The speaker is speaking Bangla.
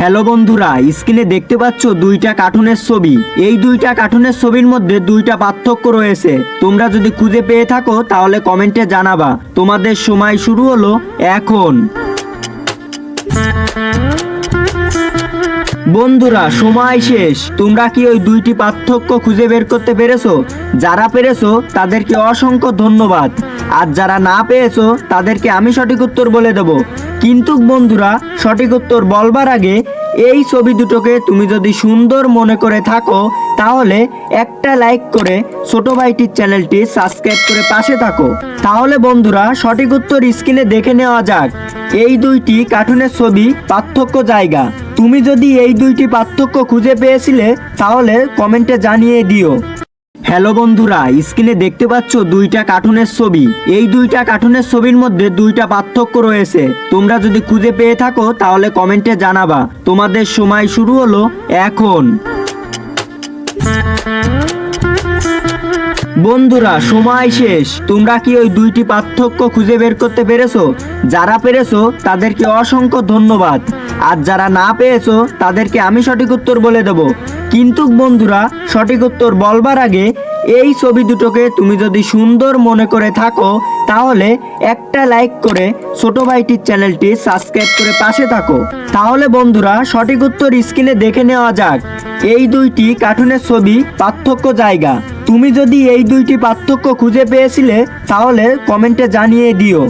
হ্যালো বন্ধুরা, স্ক্রিনে দেখতে পাচ্ছ দুইটা কার্টুনের ছবি। এই দুইটা কার্টুনের ছবির মধ্যে দুইটা পার্থক্য রয়েছে। তোমরা যদি খুঁজে পেয়ে থাকো তাহলে কমেন্টে জানাবা। তোমাদের সময় শুরু হলো এখন। বন্ধুরা, সময় শেষ। তোমরা কি ওই দুইটি পার্থক্য খুঁজে বের করতে পেরেছো? যারা পেরেছো তাদেরকে অসংখ্য ধন্যবাদ, আর যারা না পেয়েছো তাদেরকে আমি সঠিক উত্তর বলে দেব। কিন্তু বন্ধুরা, সঠিক উত্তর বলবার আগে এই ছবি দুটোকে তুমি যদি সুন্দর মনে করে থাকো তাহলে একটা লাইক করে ছোট ভাইটির চ্যানেলটি সাবস্ক্রাইব করে পাশে থাকো। তাহলে বন্ধুরা, সঠিক উত্তর স্ক্রিনে দেখে নেওয়া যাক। এই দুইটি কার্টুনের ছবি, পার্থক্য জায়গা। তুমি যদি এই দুইটি পার্থক্য খুঁজে পেয়েছিলে তাহলে কমেন্টে জানিয়ে দিও। হ্যালো বন্ধুরা, স্ক্রিনে দেখতে পাচ্ছ দুইটা কার্টুনের ছবি। এই দুইটা কার্টুনের ছবির মধ্যে দুইটা পার্থক্য রয়েছে। তোমরা যদি খুঁজে পেয়ে থাকো তাহলে কমেন্টে জানাবা। তোমাদের সময় শুরু হলো এখন। বন্ধুরা, সময় শেষ। তোমরা কি ওই দুইটি পার্থক্য খুঁজে বের করতে পেরেছো? যারা পেরেছো তাদেরকে অসংখ্য ধন্যবাদ, আর যারা না পেয়েছো তাদেরকে আমি সঠিক উত্তর বলে দেব। কিন্তু বন্ধুরা, সঠিক উত্তর বলবার আগে এই ছবি দুটোকে তুমি যদি সুন্দর মনে করে থাকো তাহলে একটা লাইক করে ছোট ভাইটির চ্যানেলটি সাবস্ক্রাইব করে পাশে থাকো। তাহলে বন্ধুরা, সঠিক উত্তর স্ক্রিনে দেখে নেওয়া যাক। এই দুইটি কার্টুনের ছবি, পার্থক্য জায়গা। তুমি যদি এই দুইটি পার্থক্য খুঁজে পেয়েছিলে তাহলে কমেন্টে জানিয়ে দিও।